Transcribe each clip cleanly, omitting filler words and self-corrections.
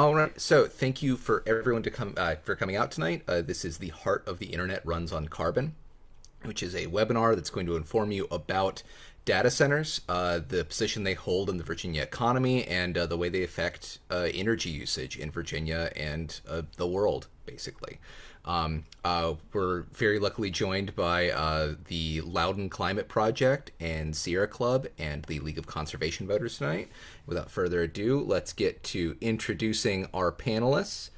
All right. So thank you for everyone to come for coming out tonight. This is the Heart of the Internet Runs on Carbon, which is a webinar that's going to inform you about data centers, the position they hold in the Virginia economy, and the way they affect energy usage in Virginia and the world, basically. We're very luckily joined by the Loudon Climate Project and Sierra Club and the League of Conservation Voters tonight. Without further ado, let's get to introducing our panelists.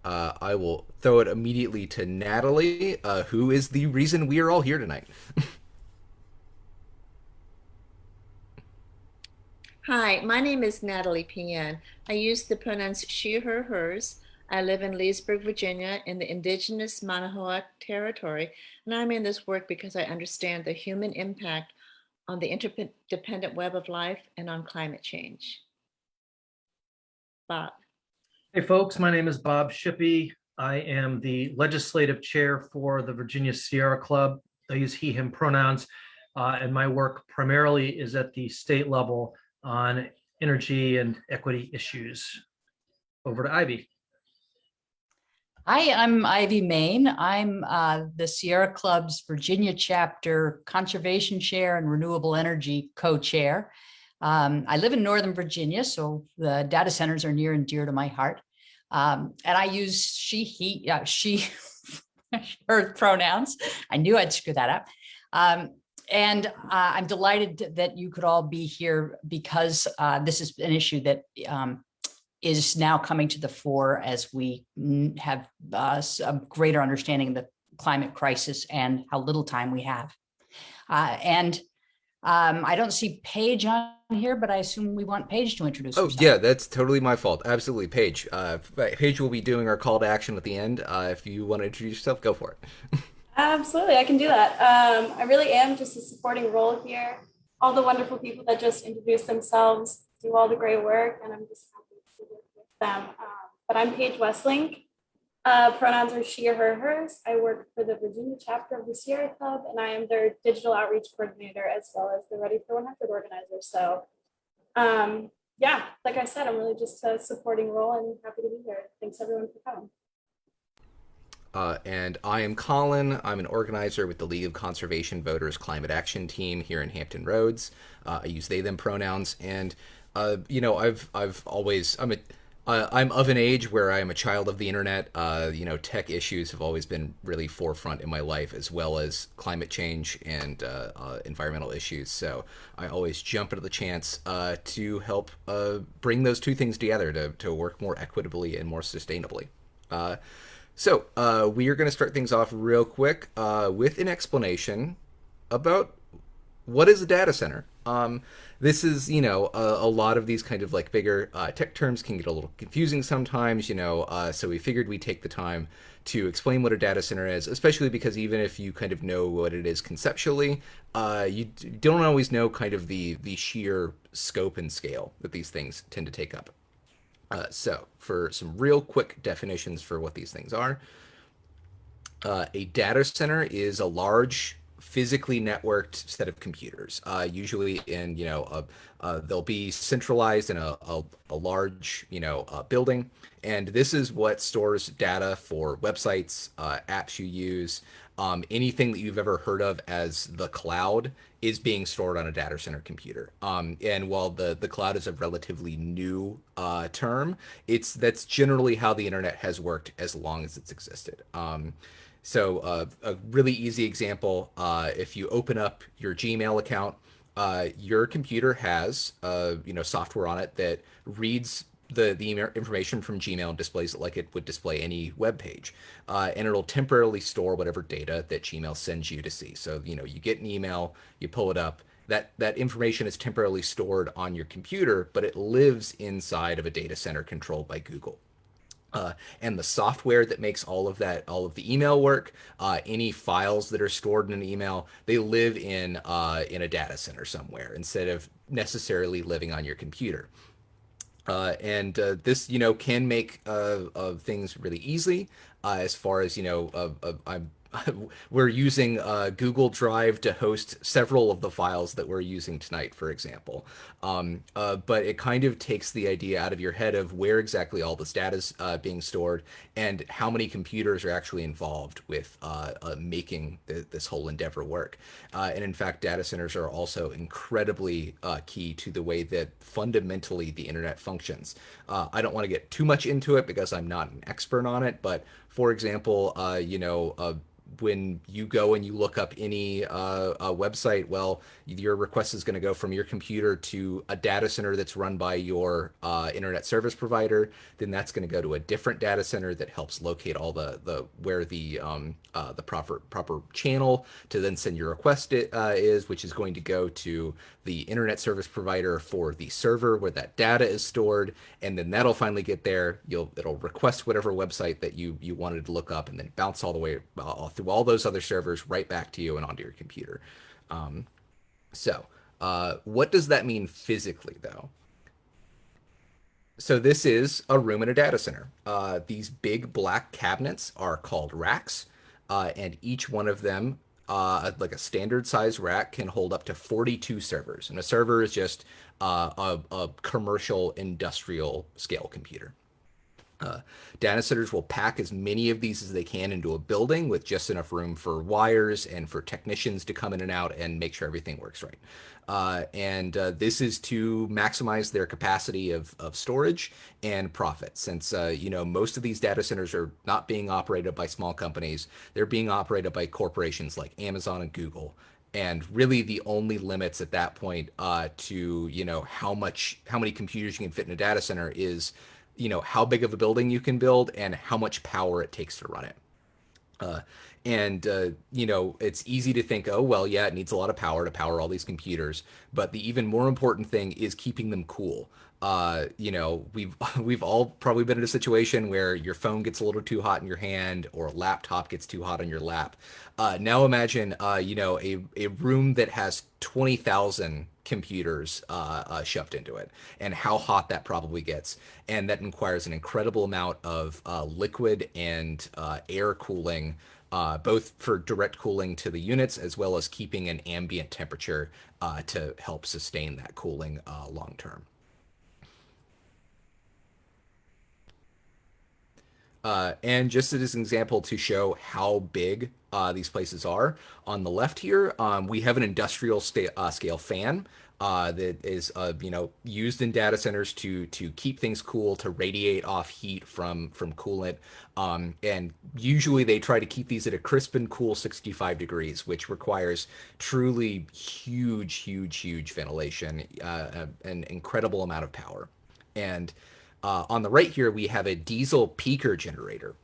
I will throw it immediately to Natalie, who is the reason we are all here tonight. Hi, my name is Natalie Pian. I use the pronouns she, her, hers. I live in Leesburg, Virginia, in the indigenous Manahoac territory, and I'm in this work because I understand the human impact on the interdependent web of life and on climate change. Bob. Hey folks, my name is Bob Shippey. I am the legislative chair for the Virginia Sierra Club. I use he, him pronouns, and my work primarily is at the state level on energy and equity issues. Over to Ivy. Hi, I'm Ivy Main. I'm the Sierra Club's Virginia chapter conservation chair and renewable energy co-chair. I live in Northern Virginia, so the data centers are near and dear to my heart. And I use she, he, she, her pronouns. I knew I'd screw that up. And I'm delighted that you could all be here because this is an issue that is now coming to the fore as we have a greater understanding of the climate crisis and how little time we have. I don't see Paige on here, but I assume we want Paige to introduce herself. Yeah, that's totally my fault. Absolutely, Paige. Paige will be doing our call to action at the end. If you want to introduce yourself, go for it. Absolutely, I can do that. I really am just a supporting role here. All the wonderful people that just introduced themselves do all the great work, and I'm just happy to work with them. But I'm Paige Westlink. Pronouns are she or her, hers. I work for the Virginia chapter of the Sierra Club, and I am their digital outreach coordinator as well as the Ready for 100 organizer. So, yeah, like I said, I'm really just a supporting role and happy to be here. Thanks everyone for coming. And I am Colin. I'm an organizer with the League of Conservation Voters Climate Action Team here in Hampton Roads. I use they them pronouns, and I've always I'm of an age where I am a child of the internet. Tech issues have always been really forefront in my life, as well as climate change and environmental issues. So I always jump into the chance to help bring those two things together to work more equitably and more sustainably. So we are going to start things off real quick with an explanation about what is a data center. This is, a lot of these kind of like bigger tech terms can get a little confusing sometimes, so we figured we'd take the time to explain what a data center is, especially because even if you kind of know what it is conceptually, you don't always know kind of the sheer scope and scale that these things tend to take up. So for some real quick definitions for what these things are, a data center is a large physically networked set of computers, usually in, they'll be centralized in a large, building. And this is what stores data for websites, apps you use, anything that you've ever heard of as the cloud is being stored on a data center computer. And while the cloud is a relatively new term, that's generally how the internet has worked as long as it's existed. So a really easy example, if you open up your Gmail account, your computer has software on it that reads the information from Gmail and displays it like it would display any web page. And it'll temporarily store whatever data that Gmail sends you to see. So, you get an email, you pull it up, that information is temporarily stored on your computer, but it lives inside of a data center controlled by Google. And the software that makes all of the email work, any files that are stored in an email, they live in a data center somewhere instead of necessarily living on your computer. And this, can make things really easy as far as, we're using Google Drive to host several of the files that we're using tonight, for example. But it kind of takes the idea out of your head of where exactly all this data is being stored and how many computers are actually involved with making this whole endeavor work. And in fact, data centers are also incredibly key to the way that fundamentally the internet functions. I don't want to get too much into it because I'm not an expert on it, but for example, when you go and you look up any website, well, your request is going to go from your computer to a data center that's run by your internet service provider. Then that's going to go to a different data center that helps locate all the where the proper channel to then send your request is, which is going to go to the internet service provider for the server where that data is stored, and then that'll finally get there. It'll request whatever website that you wanted to look up, and then bounce all the way through all those other servers right back to you and onto your computer. What does that mean physically, though? So this is a room in a data center. These big black cabinets are called racks, and each one of them, like a standard size rack, can hold up to 42 servers. And a server is just a commercial industrial scale computer. Data centers will pack as many of these as they can into a building with just enough room for wires and for technicians to come in and out and make sure everything works right. This is to maximize their capacity of storage and profit. Since most of these data centers are not being operated by small companies, they're being operated by corporations like Amazon and Google. And really, the only limits at that point to how many computers you can fit in a data center is how big of a building you can build and how much power it takes to run it. It's easy to think, oh, well, yeah, it needs a lot of power to power all these computers. But the even more important thing is keeping them cool. We've all probably been in a situation where your phone gets a little too hot in your hand or a laptop gets too hot on your lap. Now imagine, a room that has 20,000 computers shoved into it, and how hot that probably gets. And that requires an incredible amount of liquid and air cooling, both for direct cooling to the units as well as keeping an ambient temperature to help sustain that cooling long term. And just as an example to show how big these places are, on the left here, we have an industrial scale fan that is used in data centers to keep things cool, to radiate off heat from coolant. And usually they try to keep these at a crisp and cool 65 degrees, which requires truly huge ventilation, an incredible amount of power. And on the right here, we have a diesel peaker generator.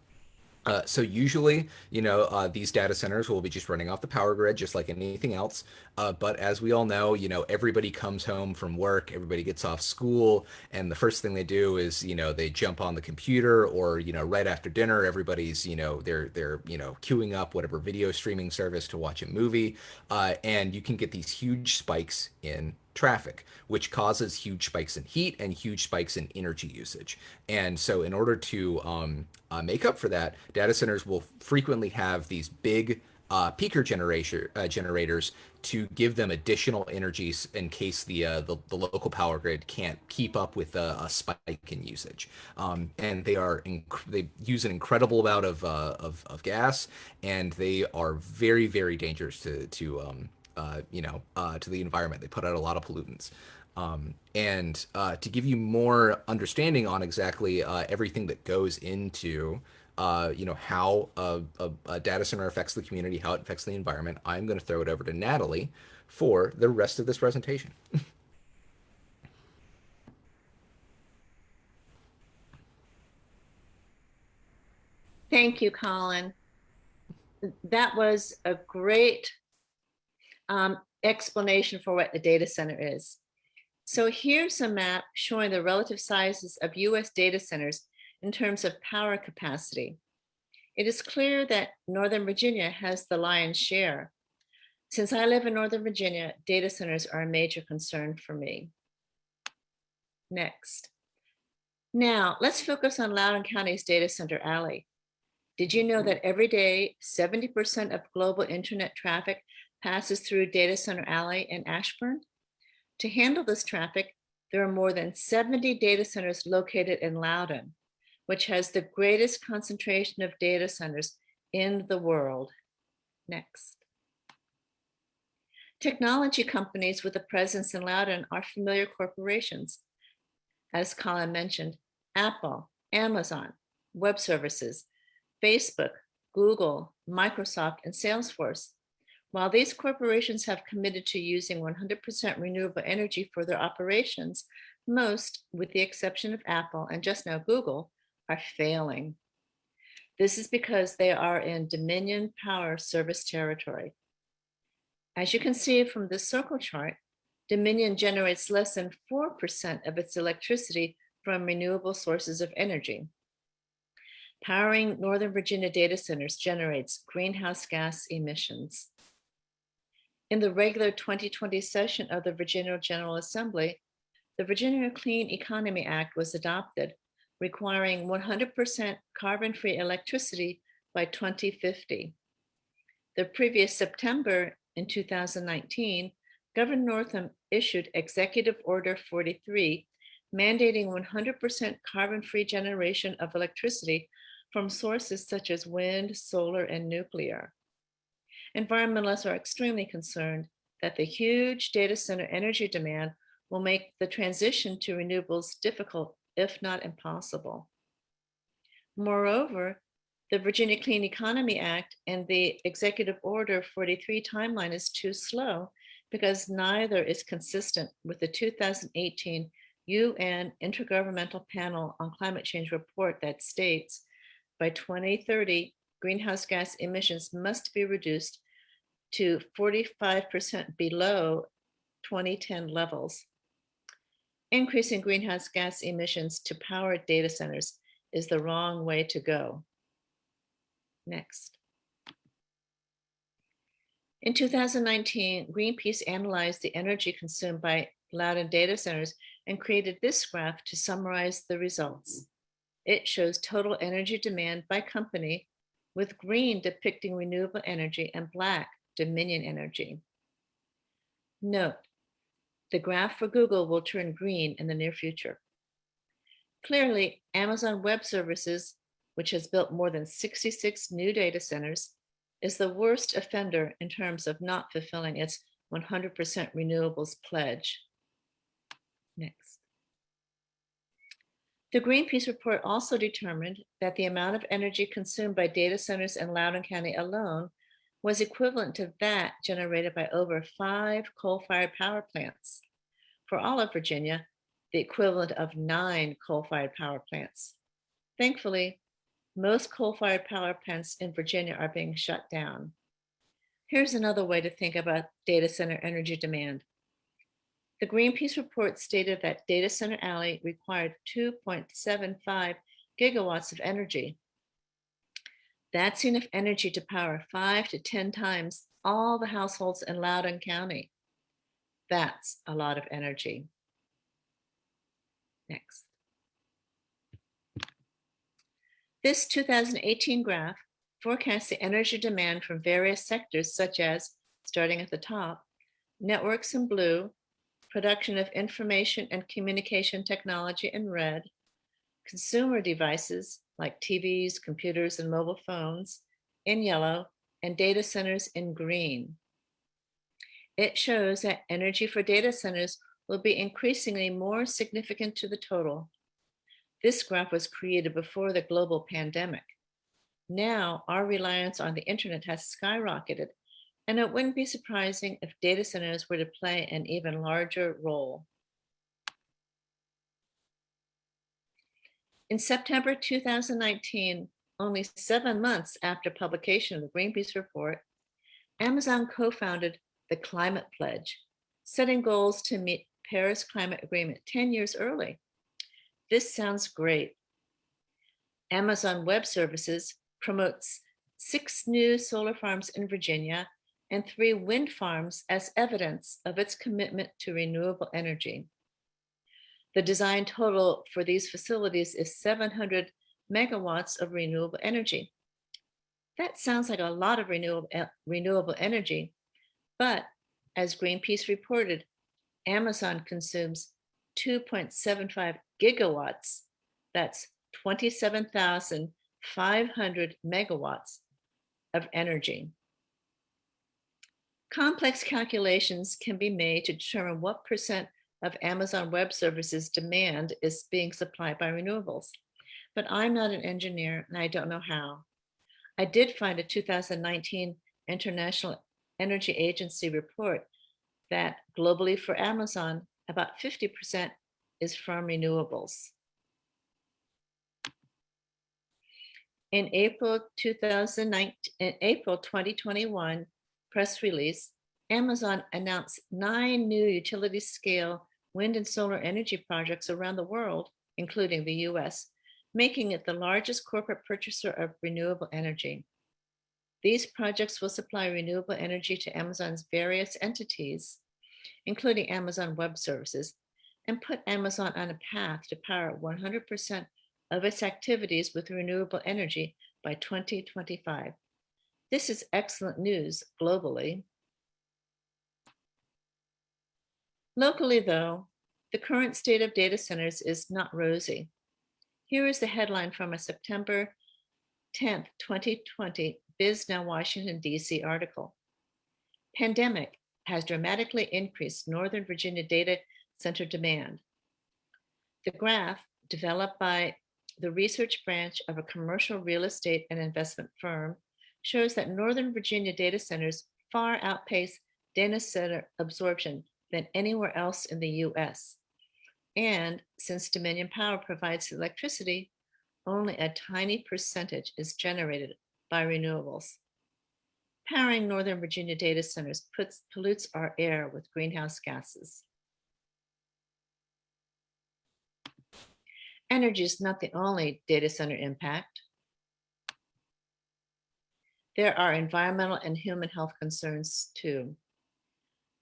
So usually, these data centers will be just running off the power grid, just like anything else. But as we all know, everybody comes home from work, everybody gets off school, and the first thing they do is, they jump on the computer, or, right after dinner, everybody's, they're queuing up whatever video streaming service to watch a movie, and you can get these huge spikes in traffic, which causes huge spikes in heat and huge spikes in energy usage. And so in order to make up for that, data centers will frequently have these big peaker generators to give them additional energies in case the local power grid can't keep up with a spike in usage. And they use an incredible amount of gas, and they are very dangerous to the environment. They put out a lot of pollutants. To give you more understanding on exactly everything that goes into how a data center affects the community, how it affects the environment, I'm going to throw it over to Natalie for the rest of this presentation. Thank you, Colin. That was a great explanation for what a data center is. So here's a map showing the relative sizes of US data centers in terms of power capacity. It is clear that Northern Virginia has the lion's share. Since I live in Northern Virginia, data centers are a major concern for me. Next. Now, let's focus on Loudoun County's data center alley. Did you know that every day, 70% of global internet traffic passes through Data Center Alley in Ashburn? To handle this traffic, there are more than 70 data centers located in Loudon, which has the greatest concentration of data centers in the world. Next. Technology companies with a presence in Loudon are familiar corporations. As Colin mentioned, Apple, Amazon, Web Services, Facebook, Google, Microsoft, and Salesforce. While these corporations have committed to using 100% renewable energy for their operations, most, with the exception of Apple and just now Google, are failing. This is because they are in Dominion Power Service territory. As you can see from this circle chart, Dominion generates less than 4% of its electricity from renewable sources of energy. Powering Northern Virginia data centers generates greenhouse gas emissions. In the regular 2020 session of the Virginia General Assembly, the Virginia Clean Economy Act was adopted, requiring 100% carbon-free electricity by 2050. The previous September in 2019, Governor Northam issued Executive Order 43, mandating 100% carbon-free generation of electricity from sources such as wind, solar, and nuclear. Environmentalists are extremely concerned that the huge data center energy demand will make the transition to renewables difficult, if not impossible. Moreover, the Virginia Clean Economy Act and the Executive Order 43 timeline is too slow because neither is consistent with the 2018 UN Intergovernmental Panel on Climate Change report that states by 2030, greenhouse gas emissions must be reduced to 45% below 2010 levels. Increasing greenhouse gas emissions to power data centers is the wrong way to go. Next. In 2019, Greenpeace analyzed the energy consumed by Loudon data centers and created this graph to summarize the results. It shows total energy demand by company, with green depicting renewable energy and black Dominion energy. Note, the graph for Google will turn green in the near future. Clearly, Amazon Web Services, which has built more than 66 new data centers, is the worst offender in terms of not fulfilling its 100% renewables pledge. Next. The Greenpeace report also determined that the amount of energy consumed by data centers in Loudoun County alone was equivalent to that generated by over 5 coal-fired power plants. For all of Virginia, the equivalent of 9 coal-fired power plants. Thankfully, most coal-fired power plants in Virginia are being shut down. Here's another way to think about data center energy demand. The Greenpeace report stated that Data Center Alley required 2.75 gigawatts of energy. That's enough energy to power 5 to 10 times all the households in Loudoun County. That's a lot of energy. Next. This 2018 graph forecasts the energy demand from various sectors such as, starting at the top, networks in blue, production of information and communication technology in red, consumer devices like TVs, computers, and mobile phones in yellow, and data centers in green. It shows that energy for data centers will be increasingly more significant to the total. This graph was created before the global pandemic. Now, our reliance on the internet has skyrocketed, and it wouldn't be surprising if data centers were to play an even larger role. In September 2019, only 7 months after publication of the Greenpeace report, Amazon co-founded the Climate Pledge, setting goals to meet Paris Climate Agreement 10 years early. This sounds great. Amazon Web Services promotes 6 new solar farms in Virginia and 3 wind farms as evidence of its commitment to renewable energy. The design total for these facilities is 700 megawatts of renewable energy. That sounds like a lot of renewable energy, but as Greenpeace reported, Amazon consumes 2.75 gigawatts. That's 27,500 megawatts of energy. Complex calculations can be made to determine what percent of Amazon Web Services demand is being supplied by renewables. But I'm not an engineer and I don't know how. I did find a 2019 International Energy Agency report that globally for Amazon, about 50% is from renewables. In April 2021 press release, Amazon announced 9 new utility scale wind and solar energy projects around the world, including the US, making it the largest corporate purchaser of renewable energy. These projects will supply renewable energy to Amazon's various entities, including Amazon Web Services, and put Amazon on a path to power 100% of its activities with renewable energy by 2025. This is excellent news globally. Locally, though, the current state of data centers is not rosy. Here is the headline from a September 10th, 2020 BizNow Washington, D.C. article. Pandemic has dramatically increased Northern Virginia data center demand. The graph, developed by the research branch of a commercial real estate and investment firm, shows that Northern Virginia data centers far outpace data center absorption than anywhere else in the US. And since Dominion Power provides electricity, only a tiny percentage is generated by renewables. Powering Northern Virginia data centers pollutes our air with greenhouse gases. Energy is not the only data center impact. There are environmental and human health concerns too.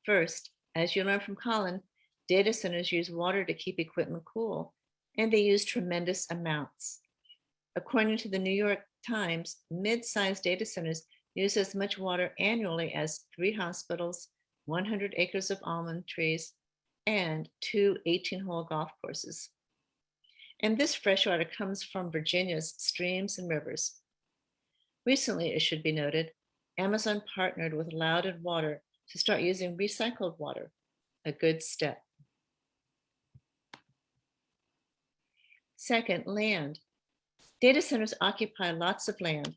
First, as you learned from Colin, data centers use water to keep equipment cool, and they use tremendous amounts. According to the New York Times, mid-sized data centers use as much water annually as 3 hospitals, 100 acres of almond trees, and 2 18-hole golf courses. And this fresh water comes from Virginia's streams and rivers. Recently, it should be noted, Amazon partnered with Loudouns Water to start using recycled water, a good step. Second, land. Data centers occupy lots of land,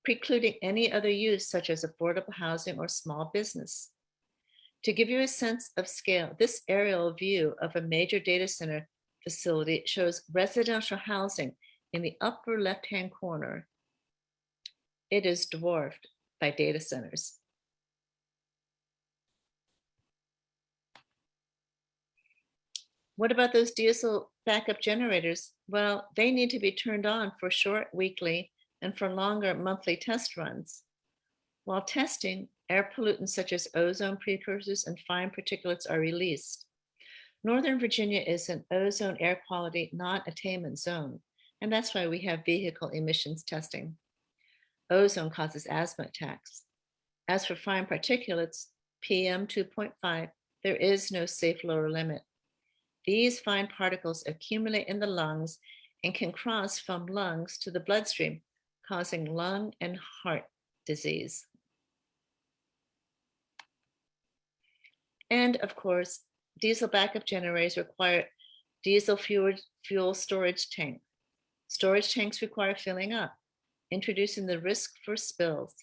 precluding any other use such as affordable housing or small business. To give you a sense of scale, this aerial view of a major data center facility shows residential housing in the upper left-hand corner. It is dwarfed by data centers. What about those diesel backup generators? Well, they need to be turned on for short weekly and for longer monthly test runs. While testing, air pollutants such as ozone precursors and fine particulates are released. Northern Virginia is an ozone air quality non-attainment zone, and that's why we have vehicle emissions testing. Ozone causes asthma attacks. As for fine particulates, PM 2.5, there is no safe lower limit. These fine particles accumulate in the lungs and can cross from lungs to the bloodstream, causing lung and heart disease. And of course, diesel backup generators require diesel fuel storage tank. Storage tanks require filling up, introducing the risk for spills.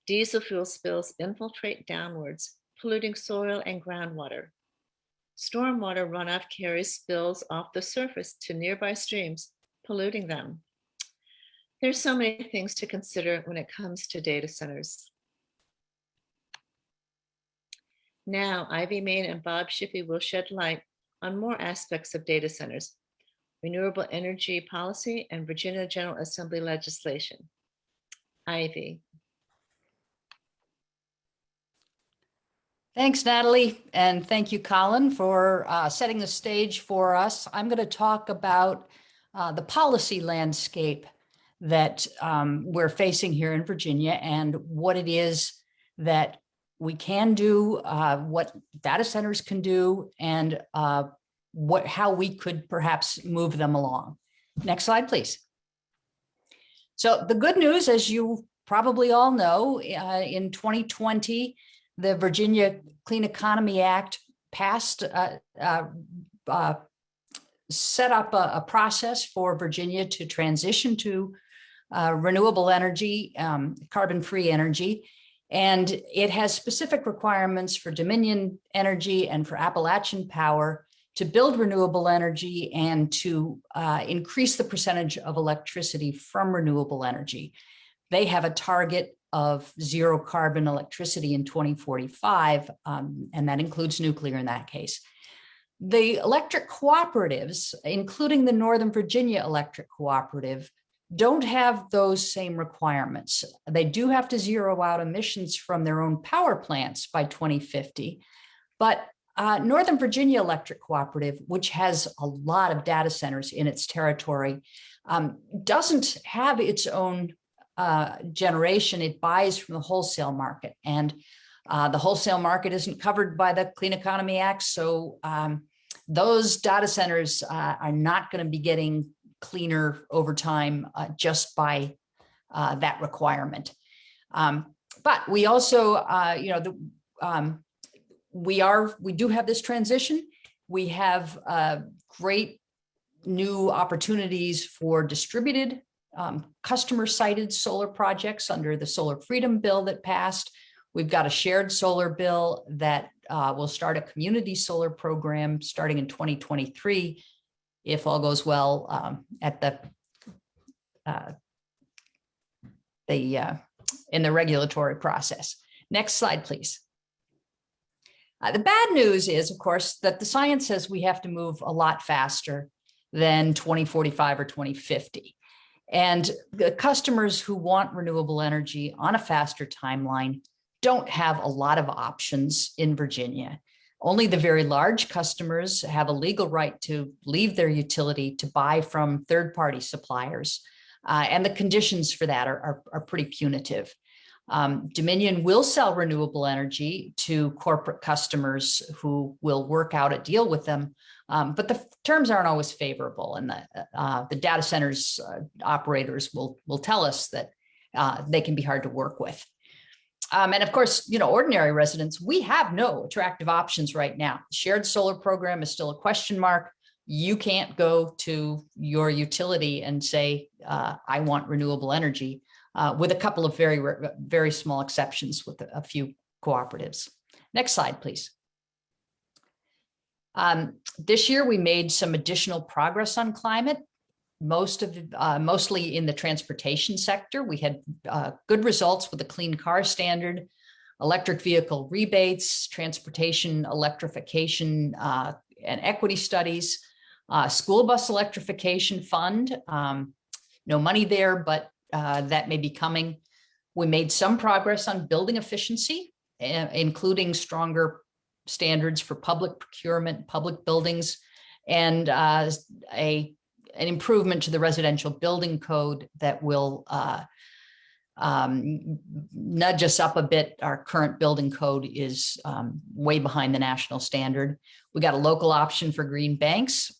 Diesel fuel spills infiltrate downwards, polluting soil and groundwater. Stormwater runoff carries spills off the surface to nearby streams, polluting them. There's so many things to consider when it comes to data centers. Now, Ivy Main and Bob Shippey will shed light on more aspects of data centers, renewable energy policy, and Virginia General Assembly legislation. Ivy. Thanks, Natalie, and thank you, Colin, for setting the stage for us. I'm going to talk about the policy landscape that we're facing here in Virginia and what it is that we can do, what data centers can do, and how we could perhaps move them along. Next slide, please. So the good news, as you probably all know, in 2020, the Virginia Clean Economy Act passed, set up a process for Virginia to transition to renewable energy, carbon-free energy. And it has specific requirements for Dominion Energy and for Appalachian Power to build renewable energy and to increase the percentage of electricity from renewable energy. They have a target of zero carbon electricity in 2045, and that includes nuclear in that case. The electric cooperatives, including the Northern Virginia Electric Cooperative, don't have those same requirements. They do have to zero out emissions from their own power plants by 2050, but Northern Virginia Electric Cooperative, which has a lot of data centers in its territory, doesn't have its own generation. It buys from the wholesale market, and the wholesale market isn't covered by the Clean Economy Act. So those data centers are not going to be getting cleaner over time just by that requirement. But we also, we do have this transition. We have great new opportunities for distributed customer-sited solar projects under the Solar Freedom Bill that passed. We've got a shared solar bill that will start a community solar program starting in 2023, if all goes well, in the regulatory process. Next slide, please. The bad news is, of course, that the science says we have to move a lot faster than 2045 or 2050. And the customers who want renewable energy on a faster timeline don't have a lot of options in Virginia. Only the very large customers have a legal right to leave their utility to buy from third-party suppliers. And the conditions for that are pretty punitive. Dominion will sell renewable energy to corporate customers who will work out a deal with them, but the terms aren't always favorable, and the data centers operators will tell us that they can be hard to work with. And of course, ordinary residents, we have no attractive options right now. The shared solar program is still a question mark. You can't go to your utility and say, I want renewable energy, with a couple of very, very small exceptions with a few cooperatives. Next slide, please. This year, we made some additional progress on climate, mostly in the transportation sector. We had good results with the Clean Car Standard, electric vehicle rebates, transportation electrification and equity studies, school bus electrification fund. No money there, but that may be coming. We made some progress on building efficiency, including stronger standards for public procurement, public buildings, and an improvement to the residential building code that will nudge us up a bit. Our current building code is way behind the national standard. We got a local option for green banks.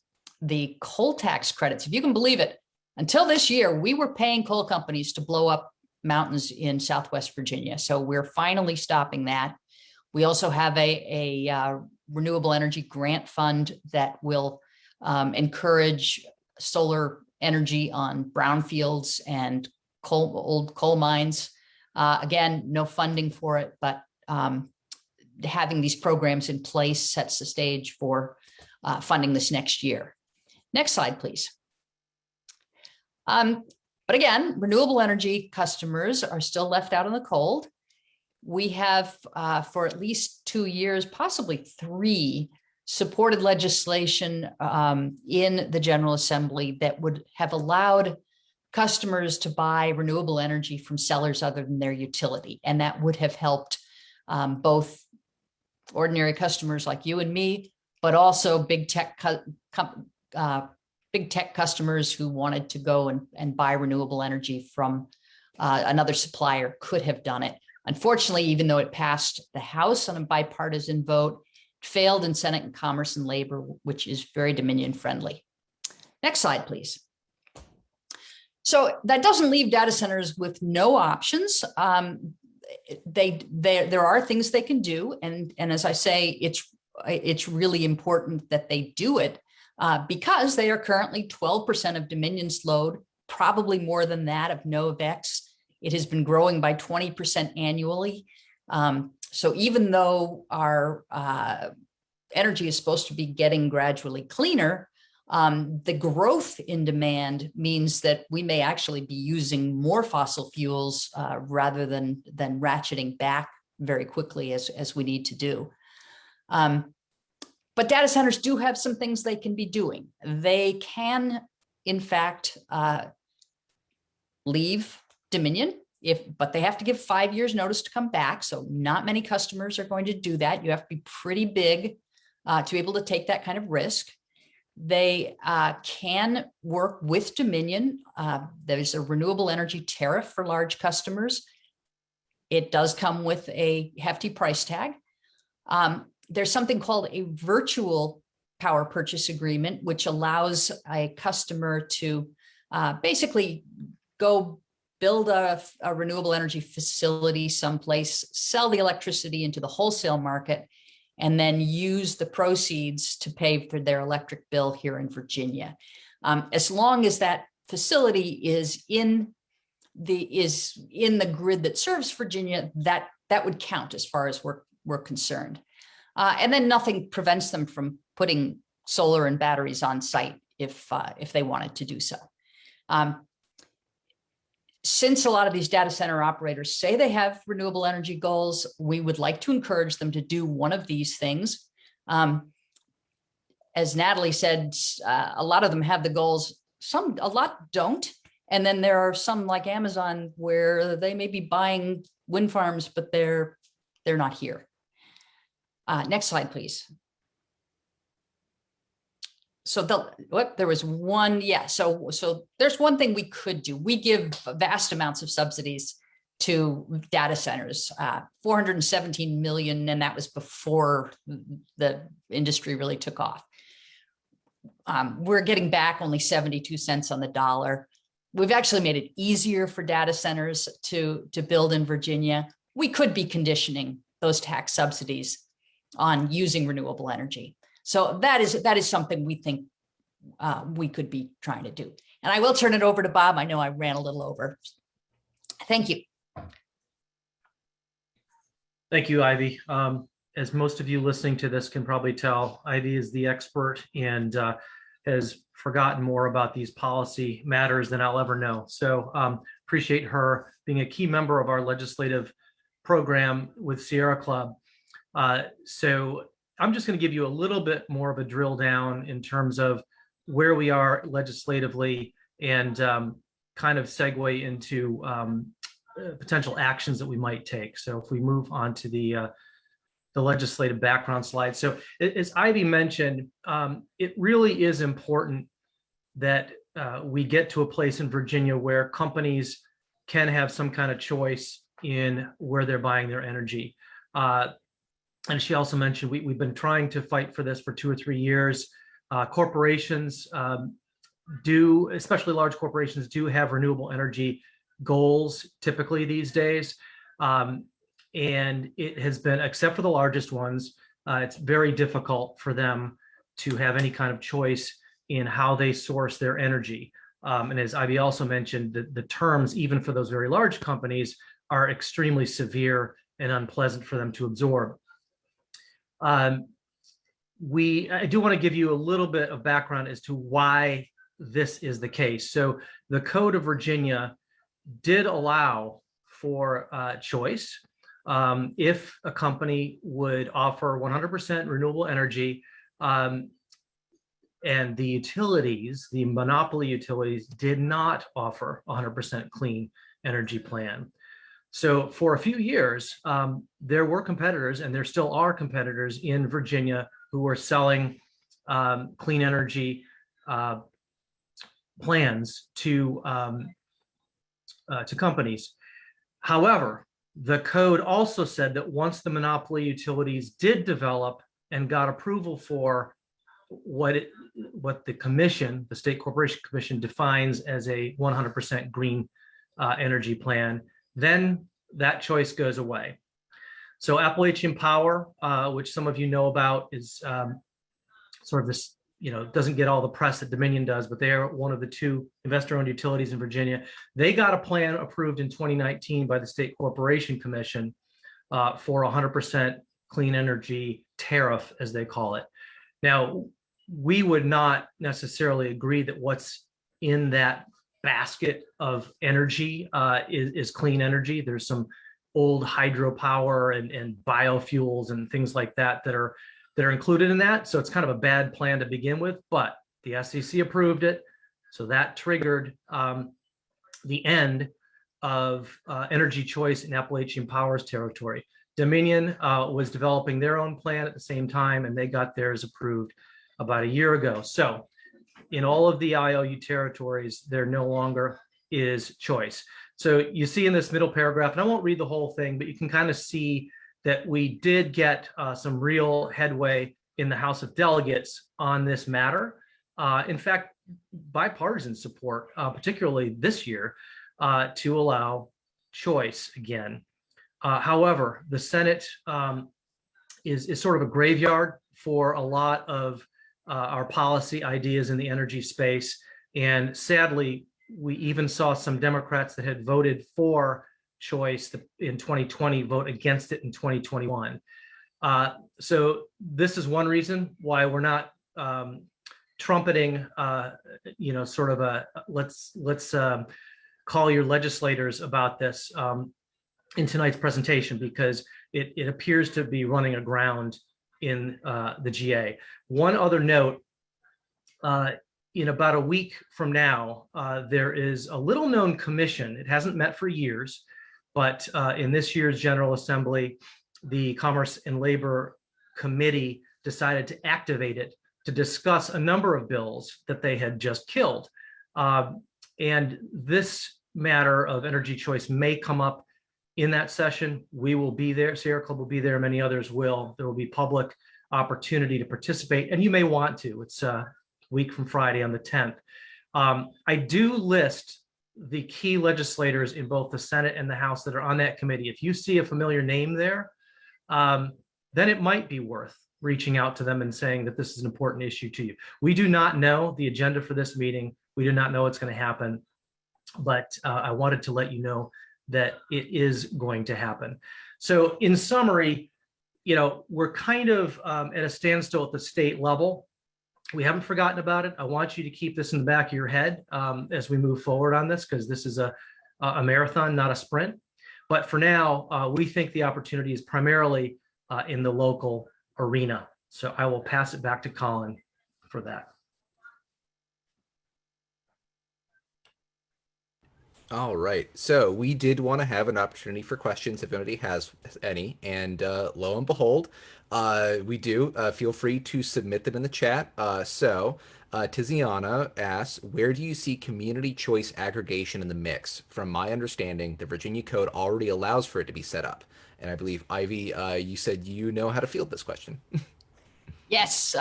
The coal tax credits, if you can believe it, until this year, we were paying coal companies to blow up mountains in Southwest Virginia. So we're finally stopping that. We also have a renewable energy grant fund that will encourage solar energy on brownfields and old coal mines. Again, no funding for it, but having these programs in place sets the stage for funding this next year. Next slide, please. But again, renewable energy customers are still left out in the cold. We have, for at least 2 years, possibly 3, supported legislation in the General Assembly that would have allowed customers to buy renewable energy from sellers other than their utility. And that would have helped both ordinary customers like you and me, but also big tech big tech customers who wanted to go and buy renewable energy from another supplier could have done it. Unfortunately, even though it passed the House on a bipartisan vote, it failed in Senate and Commerce and Labor, which is very Dominion friendly. Next slide, please. So that doesn't leave data centers with no options. There are things they can do, and as I say, it's really important that they do it because they are currently 12% of Dominion's load, probably more than that of Novex. It has been growing by 20% annually. So even though our energy is supposed to be getting gradually cleaner, the growth in demand means that we may actually be using more fossil fuels rather than ratcheting back very quickly as we need to do. But data centers do have some things they can be doing. They can, in fact, leave Dominion, but they have to give 5 years notice to come back. So not many customers are going to do that. You have to be pretty big to be able to take that kind of risk. They can work with Dominion. There's a renewable energy tariff for large customers. It does come with a hefty price tag. There's something called a virtual power purchase agreement, which allows a customer to basically go build a renewable energy facility someplace, sell the electricity into the wholesale market, and then use the proceeds to pay for their electric bill here in Virginia. As long as that facility is in the grid that serves Virginia, that would count as far as we're concerned. And then nothing prevents them from putting solar and batteries on site if they wanted to do so. Since a lot of these data center operators say they have renewable energy goals, we would like to encourage them to do one of these things. As Natalie said, a lot of them have the goals, a lot don't. And then there are some like Amazon where they may be buying wind farms, but they're not here. Next slide, please. So there was one, yeah. So there's one thing we could do. We give vast amounts of subsidies to data centers, 417 million, and that was before the industry really took off. We're getting back only 72 cents on the dollar. We've actually made it easier for data centers to build in Virginia. We could be conditioning those tax subsidies on using renewable energy. So that is something we think we could be trying to do. And I will turn it over to Bob. I know I ran a little over. Thank you. Thank you, Ivy. As most of you listening to this can probably tell, Ivy is the expert and has forgotten more about these policy matters than I'll ever know. So appreciate her being a key member of our legislative program with Sierra Club. So I'm just going to give you a little bit more of a drill down in terms of where we are legislatively and kind of segue into potential actions that we might take. So if we move on to the legislative background slide. So as Ivy mentioned, it really is important that we get to a place in Virginia where companies can have some kind of choice in where they're buying their energy. And she also mentioned we've been trying to fight for this for 2 or 3 years. Corporations do, especially large corporations, do have renewable energy goals typically these days. And it has been, except for the largest ones, it's very difficult for them to have any kind of choice in how they source their energy. And as Ivy also mentioned, the terms, even for those very large companies, are extremely severe and unpleasant for them to absorb. I do want to give you a little bit of background as to why this is the case. So the Code of Virginia did allow for choice. If a company would offer 100% renewable energy, and the utilities, the monopoly utilities, did not offer 100% clean energy plan. So for a few years, there were competitors, and there still are competitors in Virginia who were selling clean energy plans to companies. However, the code also said that once the monopoly utilities did develop and got approval for what the commission, the State Corporation Commission, defines as a 100% green energy plan, then that choice goes away. So Appalachian Power, which some of you know about, is sort of this, doesn't get all the press that Dominion does, but they are one of the two investor-owned utilities in Virginia. They got a plan approved in 2019 by the State Corporation Commission for 100% clean energy tariff, as they call it. Now, we would not necessarily agree that what's in that basket of energy is clean energy. There's some old hydropower and biofuels and things like that that are included in that. So it's kind of a bad plan to begin with, but the SEC approved it. So that triggered the end of energy choice in Appalachian Power's territory. Dominion was developing their own plan at the same time, and they got theirs approved about a year ago. So in all of the IOU territories, there no longer is choice. So you see in this middle paragraph, and I won't read the whole thing, but you can kind of see that we did get some real headway in the House of Delegates on this matter. In fact, bipartisan support, particularly this year, to allow choice again. However, the Senate is sort of a graveyard for a lot of our policy ideas in the energy space. And sadly, we even saw some Democrats that had voted for choice in 2020 vote against it in 2021. So this is one reason why we're not trumpeting, sort of a let's call your legislators about this in tonight's presentation, because it appears to be running aground in the GA. One other note, in about a week from now, there is a little known commission. It hasn't met for years, but in this year's General Assembly, the Commerce and Labor Committee decided to activate it to discuss a number of bills that they had just killed. And this matter of energy choice may come up in that session. We will be there, Sierra Club will be there, many others will. There will be public opportunity to participate, and you may want to. It's a week from Friday on the 10th. I do list the key legislators in both the Senate and the House that are on that committee. If you see a familiar name there, then it might be worth reaching out to them and saying that this is an important issue to you. We do not know the agenda for this meeting. We do not know what's going to happen, but I wanted to let you know that it is going to happen. So in summary, we're kind of at a standstill at the state level. We haven't forgotten about it. I want you to keep this in the back of your head as we move forward on this, because this is a marathon, not a sprint. But for now, we think the opportunity is primarily in the local arena. So I will pass it back to Colin for that. All right. So we did want to have an opportunity for questions if anybody has any. And lo and behold, we do. Feel free to submit them in the chat. Tiziana asks, where do you see community choice aggregation in the mix? From my understanding, the Virginia Code already allows for it to be set up. And I believe, Ivy, you said you know how to field this question. Yes,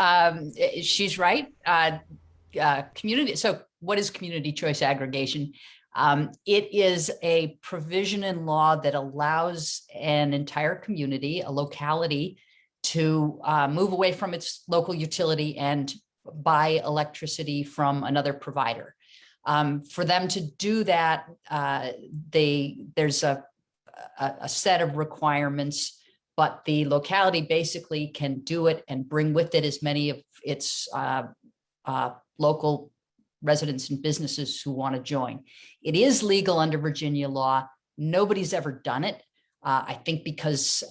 she's right. Community. So what is community choice aggregation? It is a provision in law that allows an entire community, a locality, to move away from its local utility and buy electricity from another provider. For them to do that, there's a set of requirements, but the locality basically can do it and bring with it as many of its local residents and businesses who want to join. It is legal under Virginia law. Nobody's ever done it. I think because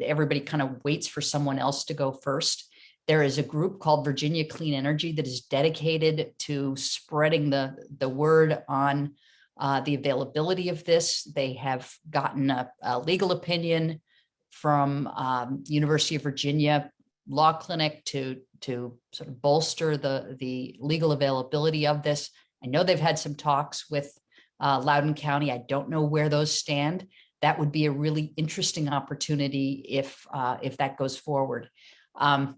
everybody kind of waits for someone else to go first. There is a group called Virginia Clean Energy that is dedicated to spreading the word on the availability of this. They have gotten a legal opinion from University of Virginia Law Clinic to sort of bolster the legal availability of this. I know they've had some talks with Loudoun County. I don't know where those stand. That would be a really interesting opportunity if that goes forward. But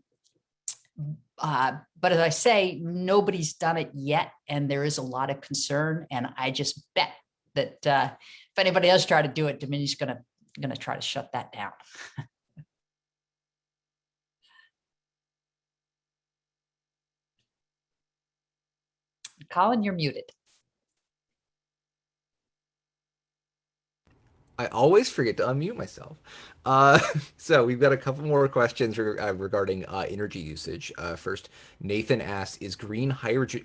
as I say, nobody's done it yet, and there is a lot of concern. And I just bet that if anybody does try to do it, Dominion's gonna try to shut that down. Colin, you're muted. I always forget to unmute myself. So we've got a couple more questions regarding energy usage. First, Nathan asks, "Is green hydrogen?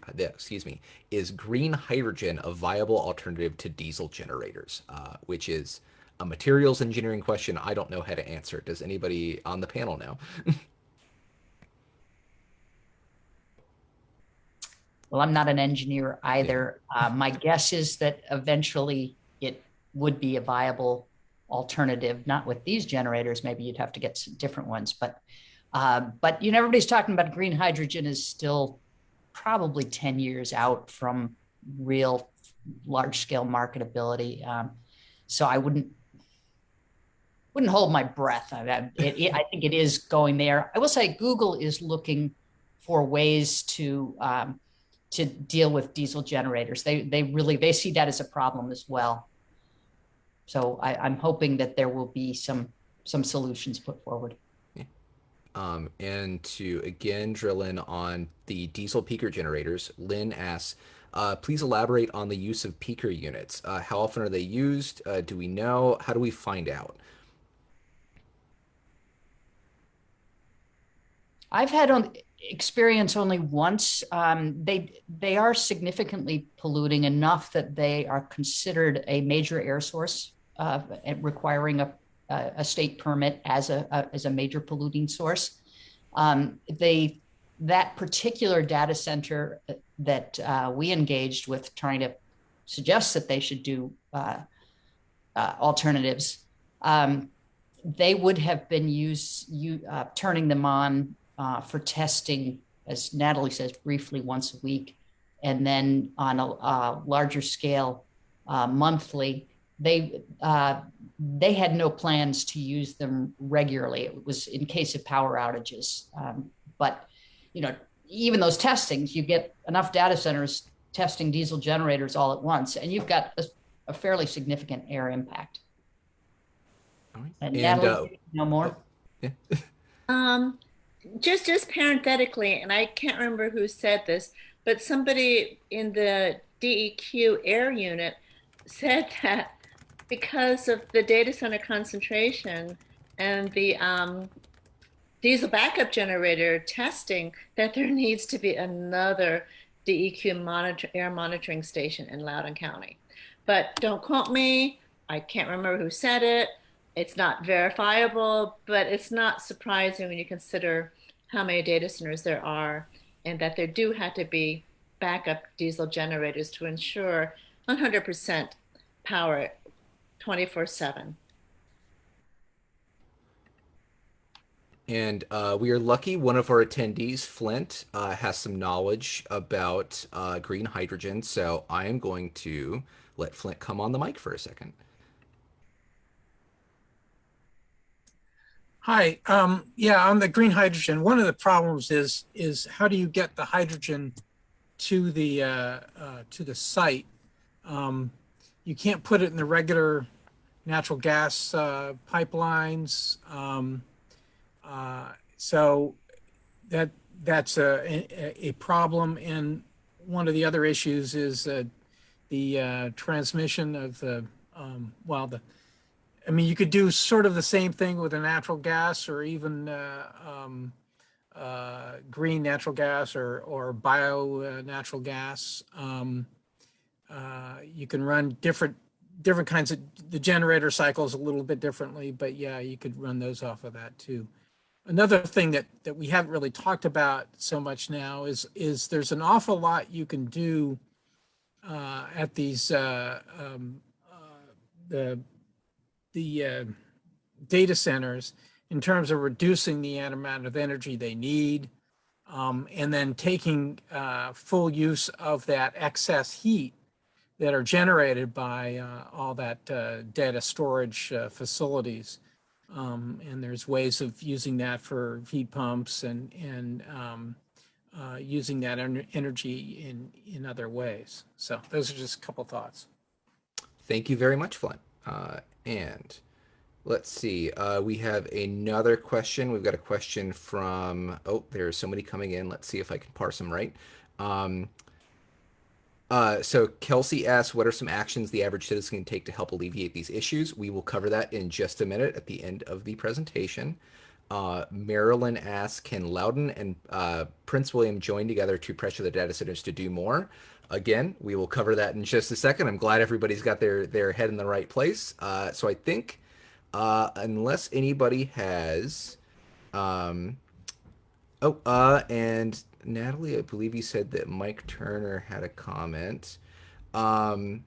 Is green hydrogen a viable alternative to diesel generators?" Which is a materials engineering question. I don't know how to answer. Does anybody on the panel know? Well, I'm not an engineer either. My guess is that eventually it would be a viable alternative, not with these generators. Maybe you'd have to get some different ones, but everybody's talking about green hydrogen is still probably 10 years out from real large scale marketability. So I wouldn't hold my breath. I think it is going there. I will say Google is looking for ways to deal with diesel generators. They see that as a problem as well. So I'm hoping that there will be some solutions put forward. And to again drill in on the diesel peaker generators, Lynn asks, please elaborate on the use of peaker units. How often are they used? Do we know? How do we find out? I've had experience only once. They are significantly polluting enough that they are considered a major air source, requiring a state permit as a major polluting source. That particular data center that we engaged with, trying to suggest that they should do alternatives, they would have been turning them on for testing, as Natalie says, briefly once a week, and then on a larger scale, monthly. They had no plans to use them regularly. It was in case of power outages. But even those testings, you get enough data centers testing diesel generators all at once, and you've got a fairly significant air impact. All right. And Natalie, no more. Yeah. Just parenthetically, and I can't remember who said this, but somebody in the DEQ air unit said that because of the data center concentration and the diesel backup generator testing, that there needs to be another DEQ air monitoring station in Loudoun County. But don't quote me. I can't remember who said it. It's not verifiable, but it's not surprising when you consider how many data centers there are, and that there do have to be backup diesel generators to ensure 100% power 24/7. And we are lucky one of our attendees, Flint, has some knowledge about green hydrogen. So I am going to let Flint come on the mic for a second. Hi. Yeah, on the green hydrogen, one of the problems is how do you get the hydrogen to the site? You can't put it in the regular natural gas pipelines. So that's a problem. And one of the other issues is the transmission of you could do sort of the same thing with a natural gas, or even green natural gas or bio natural gas. You can run different kinds of, the generator cycles a little bit differently, but yeah, you could run those off of that too. Another thing that we haven't really talked about so much now is there's an awful lot you can do at these the data centers in terms of reducing the amount of energy they need. and then taking full use of that excess heat that are generated by all that data storage facilities. And there's ways of using that for heat pumps and using that energy in other ways. So those are just a couple thoughts. Thank you very much, Flynn. And let's see. We have another question. We've got a question from, oh, there are so many coming in. Let's see if I can parse them right. So Kelsey asks, what are some actions the average citizen can take to help alleviate these issues? We will cover that in just a minute at the end of the presentation. Marilyn asks, can Loudon and Prince William join together to pressure the data centers to do more? Again, we will cover that in just a second. I'm glad everybody's got their head in the right place. So I think unless anybody has... and Natalie, I believe you said that Mike Turner had a comment. Um,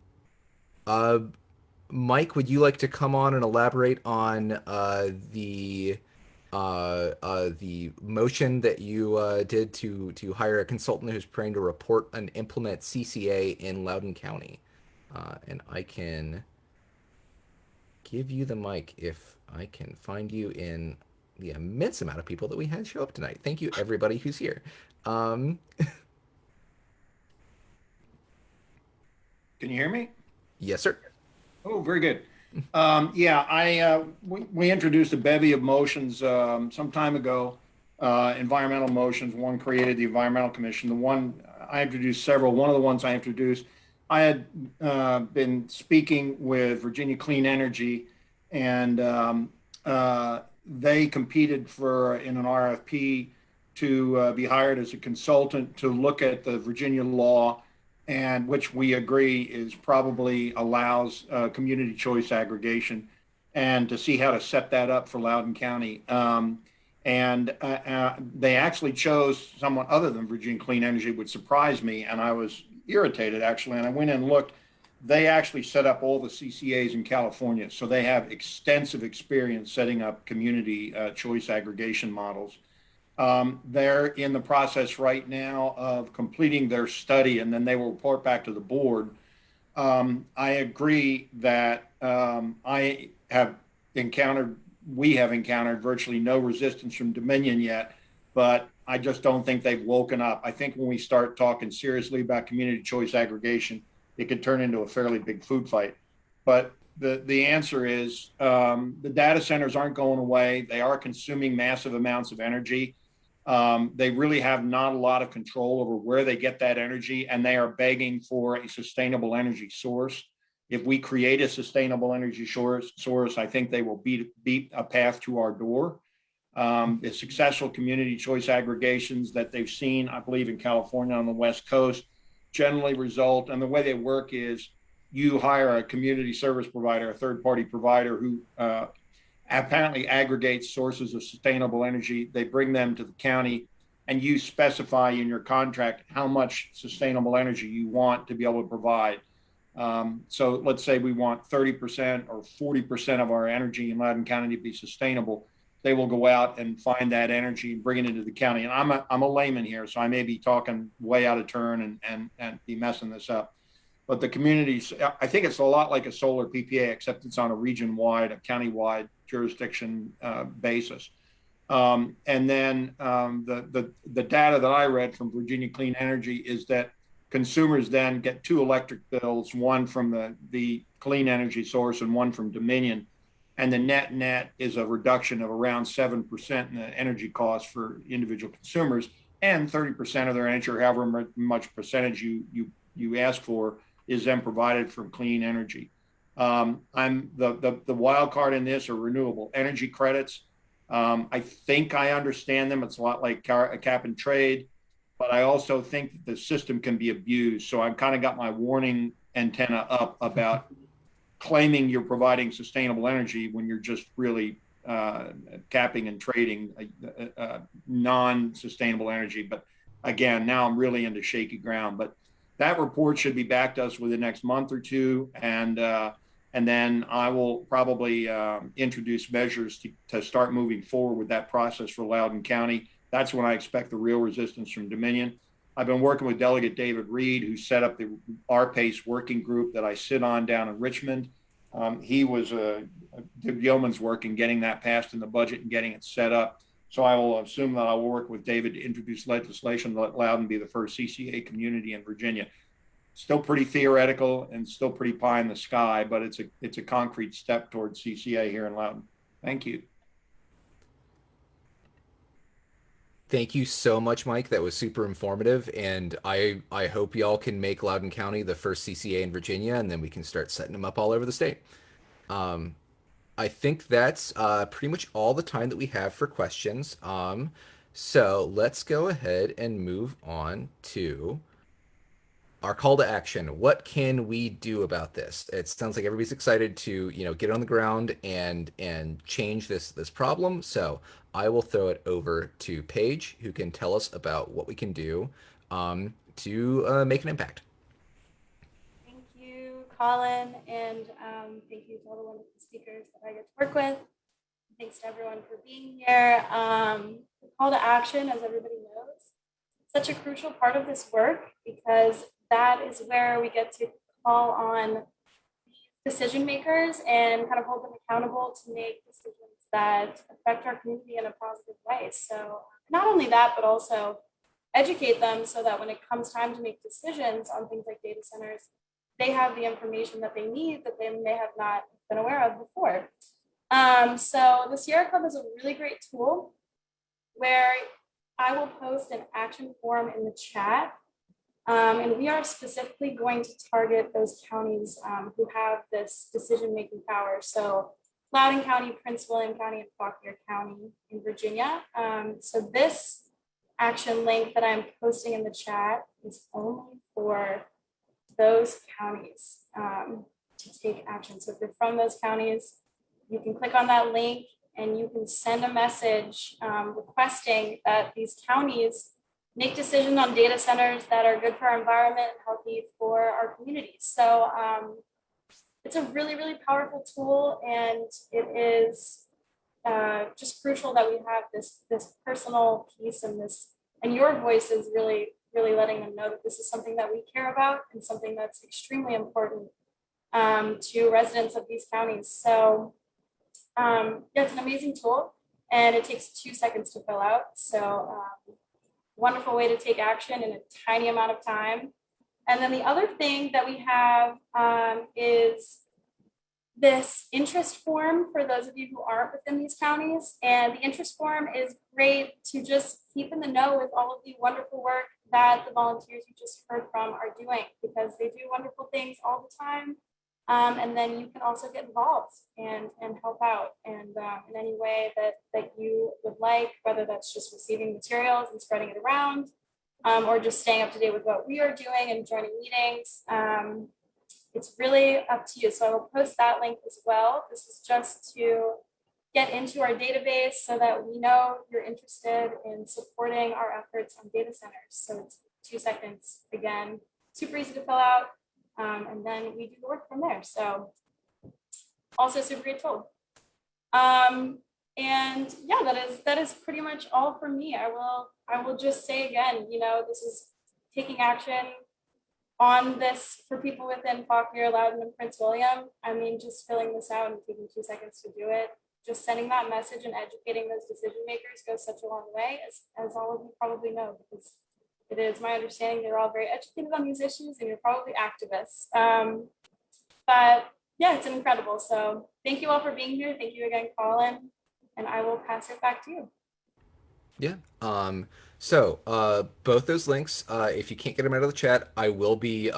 uh, Mike, would you like to come on and elaborate on the motion that you did to hire a consultant who's preparing to report and implement CCA in Loudoun County? And I can give you the mic if I can find you in the immense amount of people that we had show up tonight. Thank you, everybody who's here. Can you hear me? Yes, sir. Oh, very good. Yeah, we introduced a bevy of motions some time ago, environmental motions. One created the Environmental Commission. The one I introduced several. One of the ones I introduced, I had been speaking with Virginia Clean Energy, and they competed in an RFP to be hired as a consultant to look at the Virginia law, and which we agree is probably allows community choice aggregation, and to see how to set that up for Loudoun County. They actually chose someone other than Virginia Clean Energy, which surprised me, and I was irritated actually. And I went and looked. They actually set up all the CCAs in California, so they have extensive experience setting up community choice aggregation models. They're in the process right now of completing their study, and then they will report back to the board. I agree that we have encountered virtually no resistance from Dominion yet, but I just don't think they've woken up. I think when we start talking seriously about community choice aggregation, it could turn into a fairly big food fight. But the answer is the data centers aren't going away. They are consuming massive amounts of energy. They really have not a lot of control over where they get that energy, and they are begging for a sustainable energy source. If we create a sustainable energy source, I think they will beat a path to our door. The successful community choice aggregations that they've seen, I believe, in California on the West Coast, generally result, and the way they work is you hire a community service provider, a third-party provider who apparently aggregates sources of sustainable energy. They bring them to the county, and you specify in your contract how much sustainable energy you want to be able to provide. So let's say we want 30% or 40% of our energy in Loudoun County to be sustainable. They will go out and find that energy and bring it into the county. And I'm a layman here, so I may be talking way out of turn and be messing this up. But the communities, I think it's a lot like a solar PPA, except it's on a region-wide, a county-wide jurisdiction basis. And then the data that I read from Virginia Clean Energy is that consumers then get two electric bills, one from the clean energy source and one from Dominion. And the net is a reduction of around 7% in the energy costs for individual consumers, and 30% of their energy, or however much percentage you ask for, is then provided from clean energy. The wild card in this are renewable energy credits. I think I understand them. It's a lot like a cap and trade, but I also think that the system can be abused. So I've kind of got my warning antenna up about claiming you're providing sustainable energy when you're just really capping and trading non-sustainable energy. But again, now I'm really into shaky ground. But that report should be back to us within the next month or two, and then I will probably introduce measures to start moving forward with that process for Loudoun County. That's when I expect the real resistance from Dominion. I've been working with Delegate David Reed, who set up the RPACE working group that I sit on down in Richmond. He was did yeoman's work in getting that passed in the budget and getting it set up. So I will assume that I will work with David to introduce legislation to let Loudon be the first CCA community in Virginia. Still pretty theoretical and still pretty pie in the sky, but it's a concrete step towards CCA here in Loudon. Thank you. Thank you so much, Mike. That was super informative, and I hope y'all can make Loudoun County the first CCA in Virginia, and then we can start setting them up all over the state. I think that's pretty much all the time that we have for questions. So let's go ahead and move on to our call to action. What can we do about this? It sounds like everybody's excited to, get on the ground and change this problem. So I will throw it over to Paige, who can tell us about what we can do to make an impact. Thank you, Colin, and thank you to all the wonderful speakers that I get to work with. Thanks to everyone for being here. The call to action, as everybody knows, is such a crucial part of this work because that is where we get to call on decision makers and kind of hold them accountable to make decisions that affect our community in a positive way. So not only that, but also educate them so that when it comes time to make decisions on things like data centers, they have the information that they need that they may have not been aware of before. So the Sierra Club is a really great tool where I will post an action form in the chat. And we are specifically going to target those counties who have this decision-making power. So Loudoun County, Prince William County, and Fauquier County in Virginia. So this action link that I'm posting in the chat is only for those counties to take action. So if you're from those counties, you can click on that link and you can send a message requesting that these counties make decisions on data centers that are good for our environment and healthy for our communities. So it's a really, really powerful tool, and it is just crucial that we have this personal piece and your voice is really, really letting them know that this is something that we care about and something that's extremely important to residents of these counties. So yeah, it's an amazing tool, and it takes 2 seconds to fill out. So wonderful way to take action in a tiny amount of time. And then the other thing that we have is this interest form for those of you who aren't within these counties. And the interest form is great to just keep in the know with all of the wonderful work that the volunteers you just heard from are doing, because they do wonderful things all the time. And then you can also get involved and help out and in any way that you would like, whether that's just receiving materials and spreading it around, or just staying up to date with what we are doing and joining meetings. It's really up to you. So I will post that link as well. This is just to get into our database so that we know you're interested in supporting our efforts on data centers. So it's 2 seconds, again, super easy to fill out. And then we do the work from there. So also super great tool. And yeah, that is pretty much all from me. I will just say again, this is taking action on this for people within Fauquier, Loudon, and Prince William. I mean, just filling this out and taking 2 seconds to do it, just sending that message and educating those decision makers goes such a long way, as all of you probably know, because it is my understanding they're all very educated on these issues and you're probably activists. But yeah, it's incredible. So thank you all for being here. Thank you again, Colin, and I will pass it back to you. Yeah. So both those links, if you can't get them out of the chat, I will be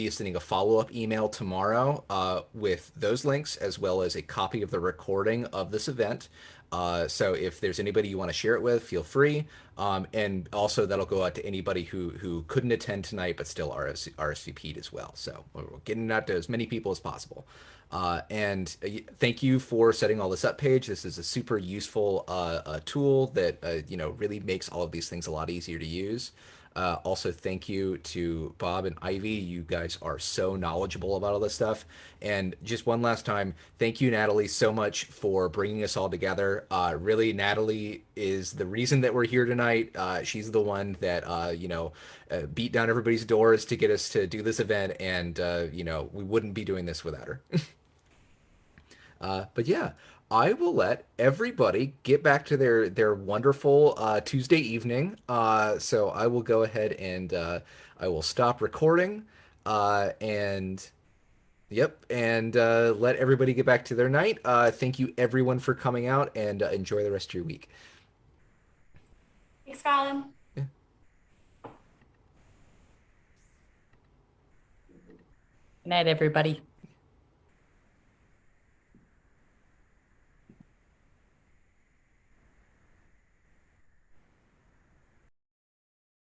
sending a follow-up email tomorrow with those links, as well as a copy of the recording of this event. So if there's anybody you want to share it with, feel free. And also that'll go out to anybody who couldn't attend tonight but still RSVP'd as well. So we're getting it out to as many people as possible. And thank you for setting all this up, Paige. This is a super useful tool that really makes all of these things a lot easier to use. Also, thank you to Bob and Ivy. You guys are so knowledgeable about all this stuff. And just one last time, thank you, Natalie, so much for bringing us all together. Really, Natalie is the reason that we're here tonight. She's the one that, beat down everybody's doors to get us to do this event. And, we wouldn't be doing this without her. But yeah, I will let everybody get back to their wonderful Tuesday evening. So I will go ahead and I will stop recording. And yep, and let everybody get back to their night. Thank you everyone for coming out, and enjoy the rest of your week. Thanks, Colin. Good night, everybody.